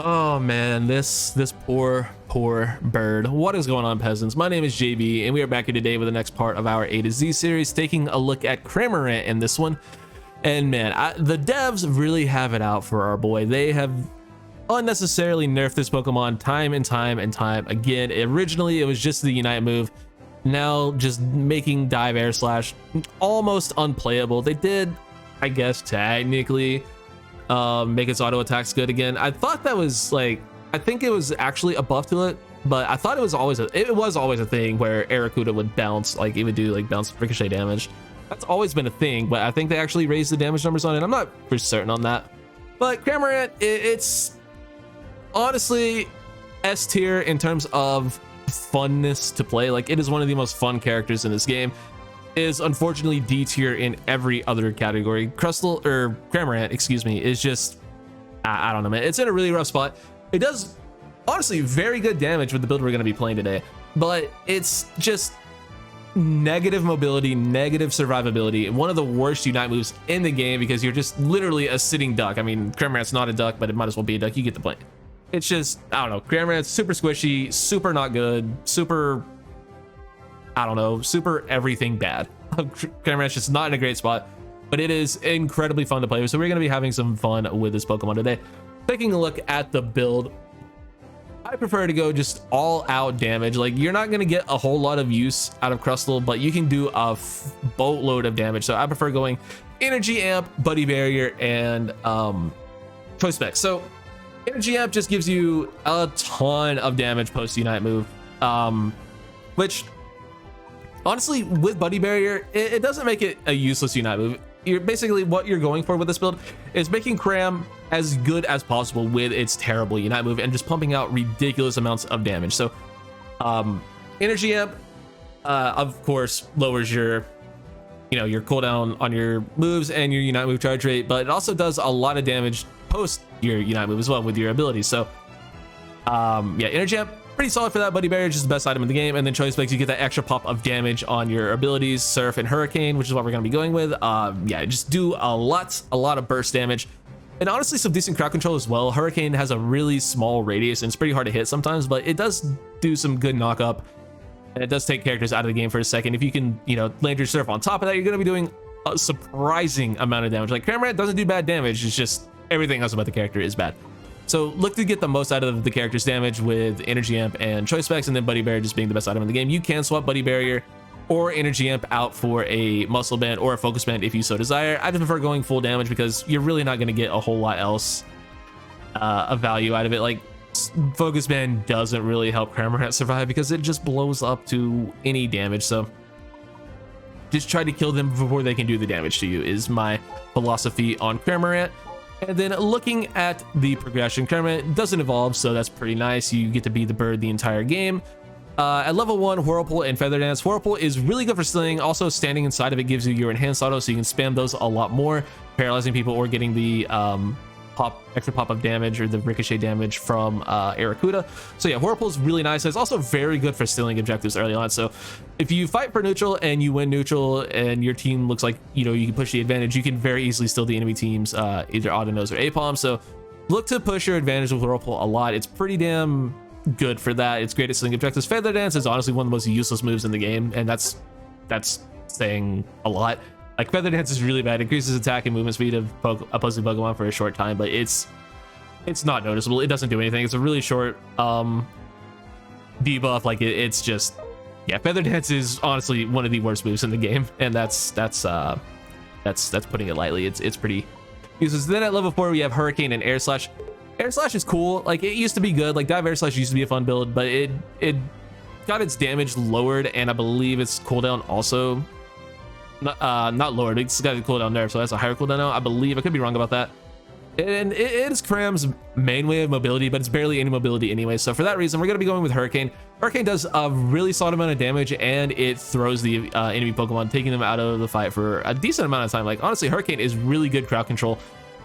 Oh man, this poor bird. What is going on, peasants? My name is JB, and we are back here today with the next part of our A to Z series, taking a look at CRAMORANT in this one. And man, the devs really have it out for our boy. They have unnecessarily nerfed this Pokemon time and time again. Originally, it was just the Unite move. Now, just making Dive Air Slash almost unplayable. They did, I guess, technically make its auto attacks good again. I thought that was like, I think it was actually a buff to it, but I thought it was always a thing where Eiscue would bounce, like it would do like bounce ricochet damage. That's always been a thing, but I think they actually raised the damage numbers on it. I'm not for certain on that. But CRAMORANT, it's honestly S tier in terms of funness to play. Like, it is one of the most fun characters in this game. Is unfortunately D tier in every other category. CRAMORANT, excuse me, is just, I don't know, man. It's in a really rough spot. It does honestly very good damage with the build we're going to be playing today, but it's just negative mobility, negative survivability, one of the worst Unite moves in the game because you're just literally a sitting duck. I mean, CRAMORANT's not a duck, but it might as well be a duck. You get the point. It's just, I don't know, CRAMORANT's super squishy, super not good, super, I don't know, super everything bad. CRAMORANT's just not in a great spot, but it is incredibly fun to play with. So we're going to be having some fun with this Pokemon today. Taking a look at the build, I prefer to go just all out damage. Like, you're not going to get a whole lot of use out of Crustle, but you can do a boatload of damage. So I prefer going Energy Amp, Buddy Barrier, and Choice Specs. So Energy Amp just gives you a ton of damage post Unite move, which honestly, with Buddy Barrier, it doesn't make it a useless Unite move. You're basically, what you're going for with this build is making Cram as good as possible with its terrible Unite move and just pumping out ridiculous amounts of damage. So Energy Amp, of course, lowers your cooldown on your moves and your Unite move charge rate, but it also does a lot of damage post your Unite move as well with your abilities. So yeah, Energy Amp, pretty solid for that. Buddy Barrier is just the best item in the game, and then Choice Specs, you get that extra pop of damage on your abilities, Surf and Hurricane, which is what we're going to be going with. Yeah, just do a lot of burst damage, and honestly some decent crowd control as well. Hurricane has a really small radius and it's pretty hard to hit sometimes, but it does do some good knock up, and it does take characters out of the game for a second. If you can, land your Surf on top of that, you're going to be doing a surprising amount of damage. Like, CRAMORANT doesn't do bad damage, it's just everything else about the character is bad. So look to get the most out of the character's damage with Energy Amp and Choice Specs, and then Buddy Barrier just being the best item in the game. You can swap Buddy Barrier or Energy Amp out for a Muscle Band or a Focus Band if you so desire. I just prefer going full damage because you're really not going to get a whole lot else of value out of it. Like, Focus Band doesn't really help CRAMORANT survive because it just blows up to any damage. So just try to kill them before they can do the damage to you is my philosophy on CRAMORANT. And then looking at the progression, CRAMORANT doesn't evolve, so that's pretty nice. You get to be the bird the entire game. At level 1, Whirlpool and Feather Dance. Whirlpool is really good for stilling. Also, standing inside of it gives you your enhanced auto, so you can spam those a lot more, paralyzing people or getting the extra pop of damage or the ricochet damage from Eiscue. So yeah, Whirlpool is really nice. It's also very good for stealing objectives early on. So if you fight for neutral and you win neutral and your team looks like you can push the advantage, you can very easily steal the enemy team's either Auto-Nose or A-Palm. So look to push your advantage with Whirlpool a lot. It's pretty damn good for that. It's great at stealing objectives. Feather Dance is honestly one of the most useless moves in the game, and that's saying a lot. Like, Feather Dance is really bad. It increases attack and movement speed of opposing Pokemon for a short time, but it's not noticeable. It doesn't do anything. It's a really short debuff. Like, it's just, yeah, Feather Dance is honestly one of the worst moves in the game, and that's putting it lightly. It's pretty useless. Then at level 4 we have Hurricane and Air Slash. Air Slash is cool. Like, it used to be good. Like, Dive Air Slash used to be a fun build, but it got its damage lowered, and I believe its cooldown also not lowered. It's got a cooldown nerf, so that's a higher cooldown now, I believe. I could be wrong about that. And it is Cram's main way of mobility, but it's barely any mobility anyway. So for that reason, we're going to be going with Hurricane. Hurricane does a really solid amount of damage, and it throws the enemy Pokemon, taking them out of the fight for a decent amount of time. Like, honestly, Hurricane is really good crowd control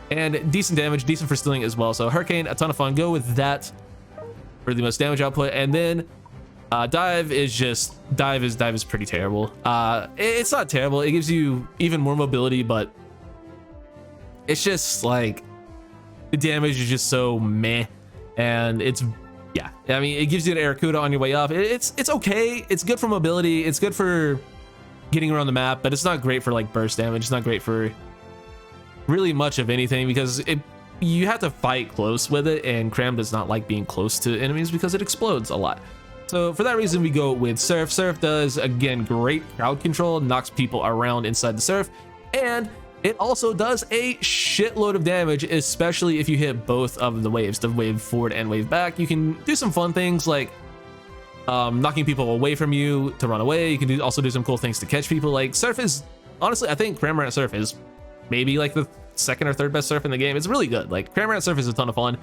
and decent damage, decent for stealing as well. So Hurricane, a ton of fun. Go with that for the most damage output. And then Dive is pretty terrible. It's not terrible. It gives you even more mobility, but it's just like the damage is just so meh. and it's, yeah, I mean, it gives you an Aracuda on your way up. It's okay. It's good for mobility. It's good for getting around the map, but it's not great for like burst damage. It's not great for really much of anything because you have to fight close with it, and Cram does not like being close to enemies because it explodes a lot. So for that reason, we go with Surf. Surf does, again, great crowd control, knocks people around inside the Surf, and it also does a shitload of damage, especially if you hit both of the waves, the wave forward and wave back. You can do some fun things like knocking people away from you to run away. You can also do some cool things to catch people. Like Surf is, honestly, I think CRAMORANT Surf is maybe like the second or third best Surf in the game. It's really good. Like CRAMORANT Surf is a ton of fun.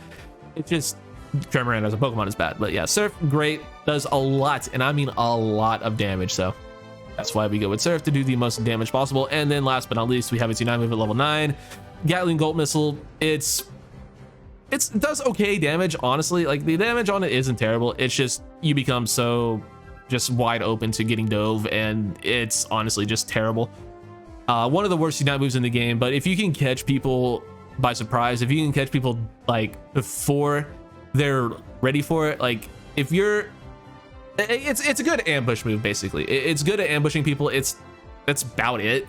It's just CRAMORANT as a Pokemon is bad, but yeah, Surf, great, does a lot, and I mean a lot of damage, so that's why we go with Surf to do the most damage possible. And then last but not least, we have its Unite move at level 9. Gatling Bolt Missile, it does okay damage, honestly. Like the damage on it isn't terrible. It's just you become so just wide open to getting dove, and it's honestly just terrible. One of the worst Unite moves in the game, but if you can catch people by surprise, if you can catch people like before they're ready for it, like if you're, it's a good ambush move. Basically it's good at ambushing people. That's about it.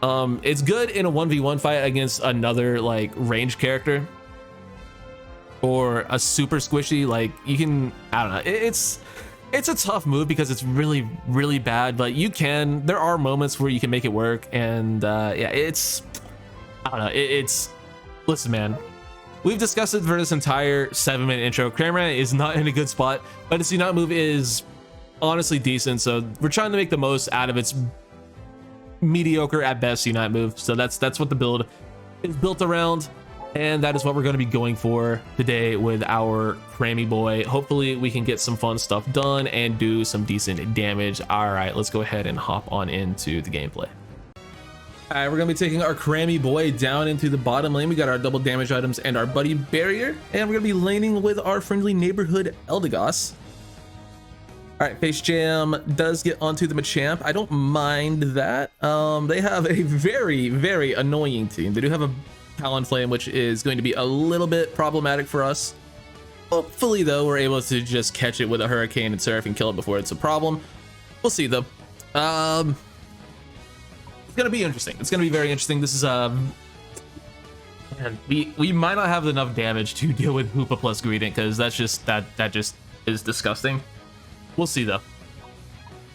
It's good in a 1v1 fight against another like ranged character or a super squishy, like you can, I don't know, it's a tough move because it's really, really bad, but there are moments where you can make it work. And yeah, I don't know, listen, man, we've discussed it for this entire 7-minute intro. CRAMORANT is not in a good spot, but its Unite move is honestly decent, so we're trying to make the most out of its mediocre at best Unite move. So that's what the build is built around, and that is what we're going to be going for today with our Crammy boy. Hopefully we can get some fun stuff done and do some decent damage. All right, let's go ahead and hop on into the gameplay. All right, we're gonna be taking our Crammy boy down into the bottom lane. We got our double damage items and our buddy barrier, and we're gonna be laning with our friendly neighborhood Eldegoss. All right, Face Jam does get onto the Machamp. I don't mind that. They have a very, very annoying team. They do have a Talonflame, which is going to be a little bit problematic for us. Hopefully, though, we're able to just catch it with a Hurricane and Surf and kill it before it's a problem. We'll see, though. It's gonna be interesting. It's gonna be very interesting. This is man, we might not have enough damage to deal with Hoopa plus Greedent, because that's just that just is disgusting. We'll see though.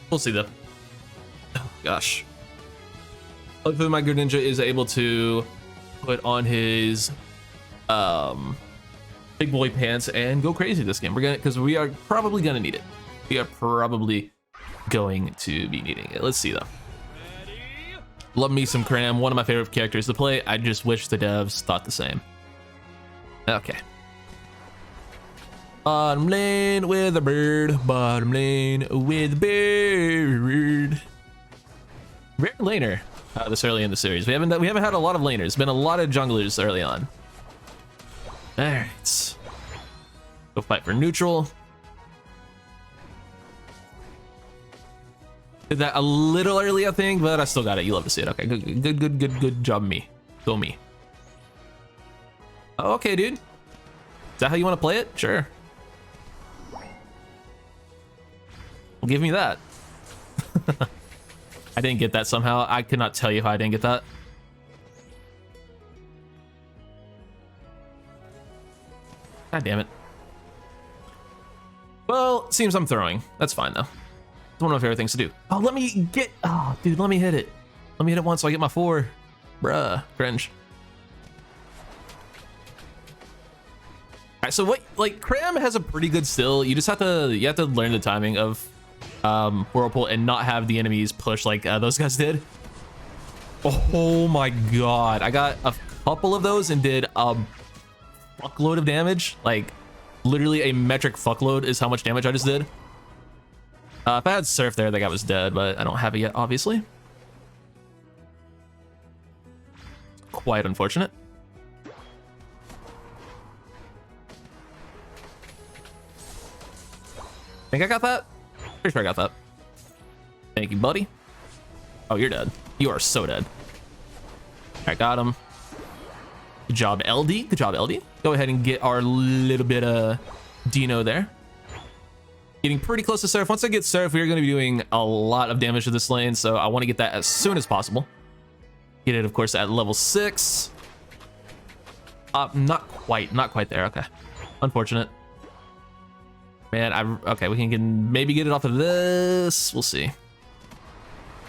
We'll see though. Oh gosh. Hopefully my Greninja is able to put on his big boy pants and go crazy this game. Because we are probably gonna need it. We are probably going to be needing it. Let's see though. Love me some Cram, one of my favorite characters to play. I just wish the devs thought the same. Okay. Bottom lane with a bird. Bottom lane with a bird. Rare laner this early in the series. We haven't had a lot of laners. It's been a lot of junglers early on. All right. Go fight for neutral. Did that a little early, I think, but I still got it. You love to see it. Okay, good job, me. Go me. Oh, okay, dude. Is that how you want to play it? Sure. Well, give me that. I didn't get that somehow. I could not tell you how I didn't get that. God damn it. Well, seems I'm throwing. That's fine though. It's one of my favorite things to do. Oh, let me get, oh, dude, let me hit it. Let me hit it once so I get my 4. Bruh, cringe. All right, so what, like, Cram has a pretty good still. You just have to, learn the timing of Whirlpool and not have the enemies push like those guys did. Oh my God. I got a couple of those and did a fuckload of damage. Like, literally a metric fuckload is how much damage I just did. If I had Surf there, that guy was dead, but I don't have it yet, obviously. Quite unfortunate. Think I got that? Pretty sure I got that. Thank you, buddy. Oh, you're dead. You are so dead. I got him. Good job, LD. Good job, LD. Go ahead and get our little bit of Dino there. Getting pretty close to Surf. Once I get Surf, we're going to be doing a lot of damage to this lane, so I want to get that as soon as possible. Get it, of course, at level 6. Not quite there. Okay. Unfortunate. Man, okay, we can maybe get it off of this. We'll see.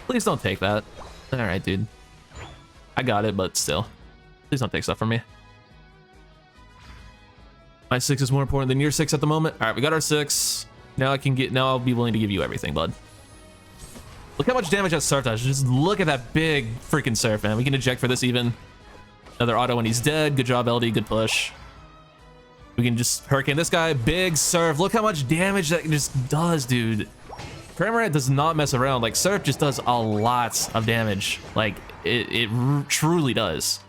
Please don't take that. All right, dude. I got it, but still. Please don't take stuff from me. My 6 is more important than your 6 at the moment. All right, we got our 6. Now I'll be willing to give you everything, bud. Look how much damage that Surf does. Just look at that big freaking Surf, man. We can eject for this even. Another auto when he's dead. Good job, LD. Good push. We can just Hurricane this guy. Big Surf. Look how much damage that just does, dude. CRAMORANT does not mess around. Like, Surf just does a lot of damage. Like, it truly does.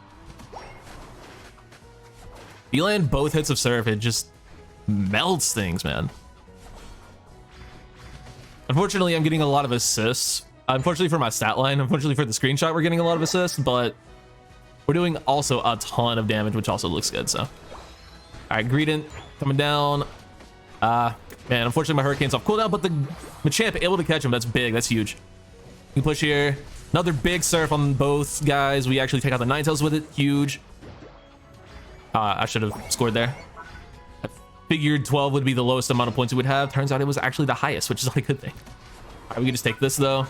You land both hits of Surf, it just melts things, man. Unfortunately, I'm getting a lot of assists. Unfortunately for my stat line, unfortunately for the screenshot, we're getting a lot of assists, but we're doing also a ton of damage, which also looks good, so. All right, Greedent coming down. Man, unfortunately my Hurricane's off cooldown, but the Machamp able to catch him. That's big, that's huge. We can push here. Another big Surf on both guys. We actually take out the Ninetales with it, huge. I should have scored there. I figured 12 would be the lowest amount of points we would have. Turns out it was actually the highest, which is like a good thing. All right, we can just take this though.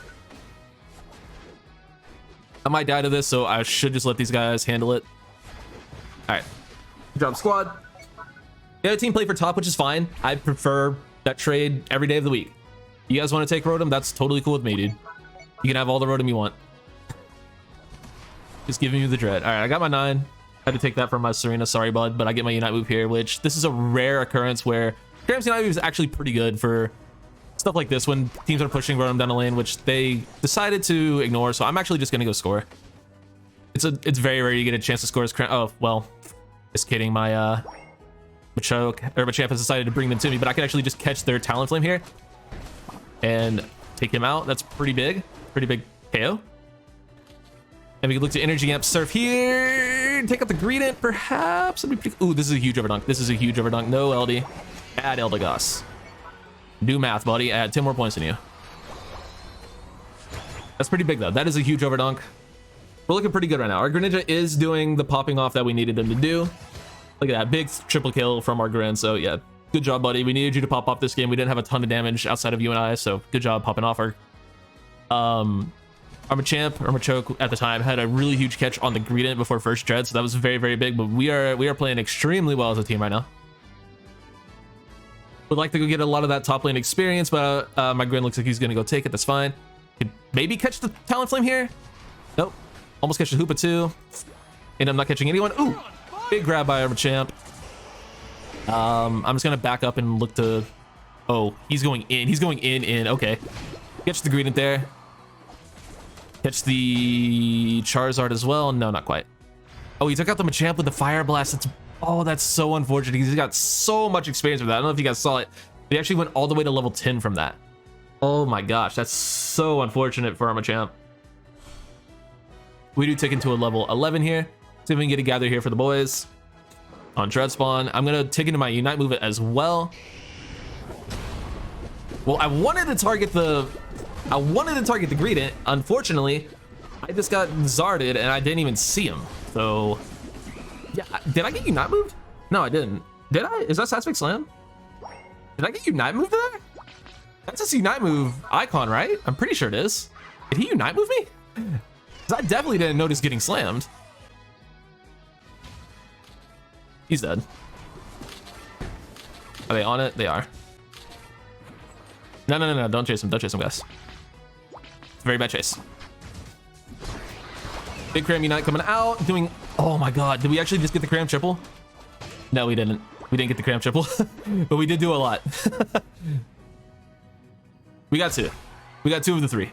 I might die to this, so I should just let these guys handle it. All right, good job, squad. The other team played for top, which is fine. I prefer that trade every day of the week. You guys want to take Rotom? That's totally cool with me, dude. You can have all the Rotom you want. Just giving you the dread. All right, I got my 9. Had to take that from my Serena, sorry bud, but I get my Unite move here, which this is a rare occurrence where Cram's Unite move is actually pretty good for stuff like this when teams are pushing Rotom down the lane, which they decided to ignore, so I'm actually just gonna go score. It's very rare you get a chance to score as Cram. Oh, well, just kidding, my Machamp has decided to bring them to me, but I can actually just catch their Talonflame here and take him out. That's pretty big KO. And we can look to Energy Amp Surf here. Take out the Greedent, perhaps. Ooh, this is a huge overdunk. This is a huge overdunk. No LD. Add Eldegoss. Do math, buddy. Add 10 more points than you. That's pretty big, though. That is a huge overdunk. We're looking pretty good right now. Our Greninja is doing the popping off that we needed them to do. Look at that. Big triple kill from our Gren. So, yeah. Good job, buddy. We needed you to pop off this game. We didn't have a ton of damage outside of you and I. So, good job popping off our Machamp, or Machoke at the time, had a really huge catch on the Greedent before first dread, so that was very, very big, but we are playing extremely well as a team right now. Would like to go get a lot of that top lane experience, but my Grin looks like he's gonna go take it. That's fine. Could maybe catch the Talonflame here. Nope. Almost catch the Hoopa too. And I'm not catching anyone. Ooh, big grab by our Machamp. I'm just gonna back up and look to... Oh, he's going in. He's going in. Okay. Catch the Greedent there. Catch the Charizard as well. No, not quite. Oh, he took out the Machamp with the Fire Blast. That's so unfortunate. He's got so much experience with that. I don't know if you guys saw it. He actually went all the way to level 10 from that. Oh my gosh, that's so unfortunate for our Machamp. We do tick into a level 11 here. See if we can get a gather here for the boys. On Dread Spawn. I'm gonna tick into my Unite move as well. Well, I wanted to target the Greedent. Unfortunately, I just got Zarded and I didn't even see him. So, yeah, did I get Unite moved? No, I didn't. Did I? Is that Satsvig Slam? Did I get Unite moved there? That's a Unite move icon, right? I'm pretty sure it is. Did he Unite move me? 'Cause I definitely didn't notice getting slammed. He's dead. Are they on it? They are. No. Don't chase him. Don't chase him, guys. It's a very bad chase. Big Cram Unite coming out. Doing... Oh my god. Did we actually just get the Cram triple? No, we didn't. We didn't get the Cram triple. But we did do a lot. We got 2. We got 2 of the 3.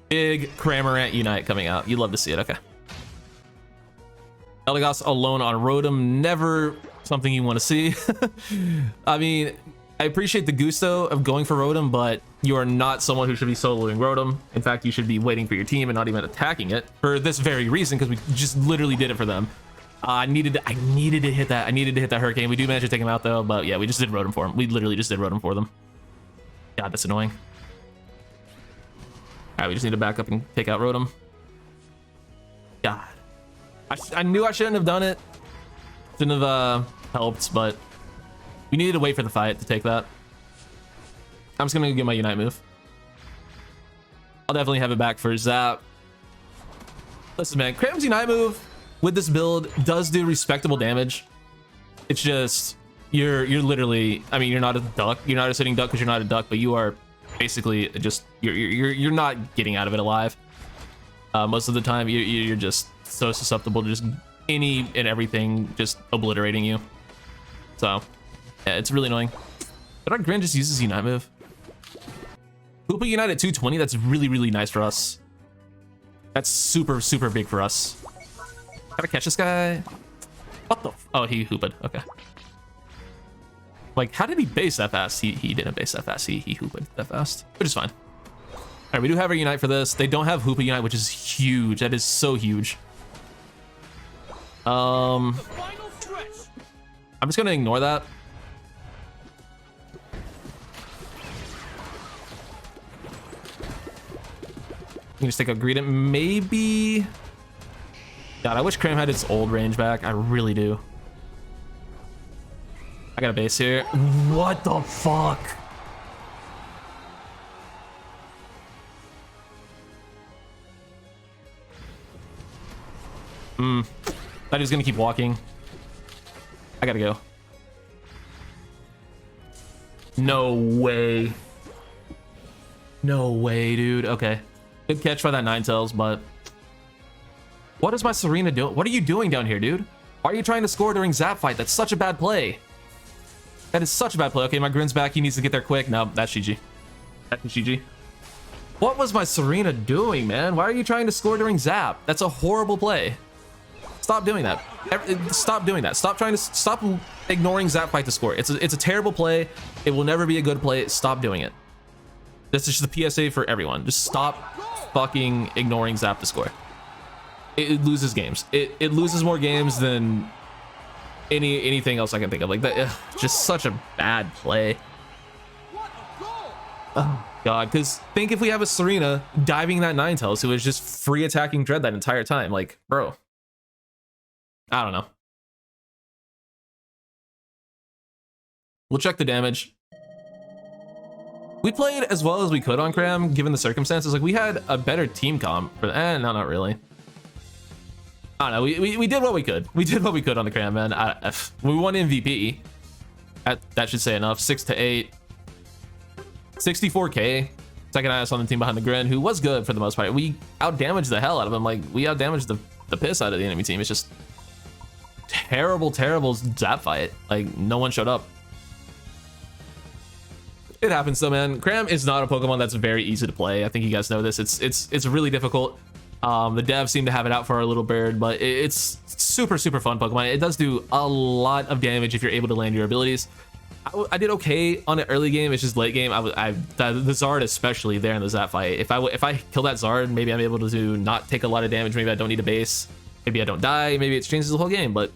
Big CRAMORANT Unite coming out. You love to see it. Okay. Eldegoss alone on Rotom. Never something you want to see. I mean... I appreciate the gusto of going for Rotom, but you are not someone who should be soloing Rotom. In fact, you should be waiting for your team and not even attacking it for this very reason, because we just literally did it for them. I needed to hit that. I needed to hit that hurricane. We do manage to take him out though, but yeah, we just did Rotom for him. We literally just did Rotom for them. God, that's annoying. All right, we just need to back up and take out Rotom. God, I knew I shouldn't have done it. Shouldn't have helped, but we needed to wait for the fight to take that. I'm just gonna get my Unite move. I'll definitely have it back for Zap. Listen, man, Cram's Unite move with this build does do respectable damage. It's just you're literally, I mean, you're not a duck. You're not a sitting duck because you're not a duck, but you are basically just you're not getting out of it alive. Most of the time, you're just so susceptible to just any and everything just obliterating you. So yeah, it's really annoying. But our Grin just uses Unite move. Hoopa Unite at 220. That's really nice for us. That's super big for us. Gotta catch this guy. What the? Oh, he hooped. Okay. Like, how did he base that fast? He didn't base that fast. He hooped that fast, which is fine. All right, we do have our Unite for this. They don't have Hoopa Unite, which is huge. That is so huge. I'm just gonna ignore that. You can just take a greet it, maybe. God, I wish Cram had its old range back. I really do. I got a base here. What the fuck? Thought he was gonna keep walking. I gotta go. No way. No way, dude. Okay. Good catch by that Ninetales, but what is my Serena doing? What are you doing down here, dude? Why are you trying to score during Zap fight? That's such a bad play. That is such a bad play. Okay, my Grin's back. He needs to get there quick. No, that's GG. That's GG. What was my Serena doing, man? Why are you trying to score during Zap? That's a horrible play. Stop doing that. Stop doing that. Stop ignoring Zap fight to score. It's a terrible play. It will never be a good play. Stop doing it. This is just the PSA for everyone. Just stop fucking ignoring Zap to score. It loses games. It loses more games than anything else I can think of. Like that, just such a bad play. Oh god, because think if we have a Serena diving that Ninetales who is just free attacking Dread that entire time. Like, bro. I don't know. We'll check the damage. We played as well as we could on Cram, given the circumstances. Like, we had a better team comp. No, not really. I don't know. We did what we could. We did what we could on the Cram, man. We won MVP. That should say enough. 6-8. 64k. Second highest on the team behind the Grin, who was good for the most part. We outdamaged the hell out of him. Like, we outdamaged the piss out of the enemy team. It's just terrible Zap fight. Like, no one showed up. It happens though, man. Cram is not a Pokemon that's very easy to play. I think you guys know this. It's really difficult. The devs seem to have it out for our little bird, but it's super fun Pokemon. It does do a lot of damage if you're able to land your abilities. I did okay on the early game. It's just late game. The Zard especially there in the Zap fight. If I kill that Zard, maybe I'm able to not take a lot of damage. Maybe I don't need a base. Maybe I don't die. Maybe it changes the whole game. But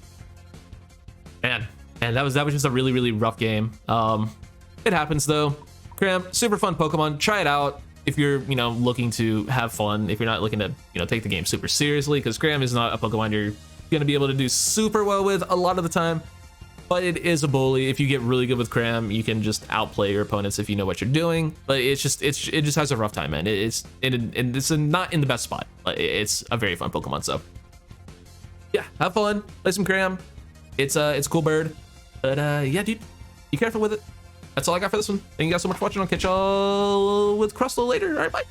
man, that was just a really rough game. It happens though. Cram, super fun Pokemon. Try it out if you're, looking to have fun. If you're not looking to, take the game super seriously, because Cram is not a Pokemon you're gonna be able to do super well with a lot of the time. But it is a bully. If you get really good with Cram, you can just outplay your opponents if you know what you're doing. But it just has a rough time, man. It's not in the best spot. It's a very fun Pokemon. So yeah, have fun. Play some Cram. It's a cool bird. But yeah, dude, be careful with it. That's all I got for this one. Thank you guys so much for watching. I'll catch y'all with Crustle later. All right, bye.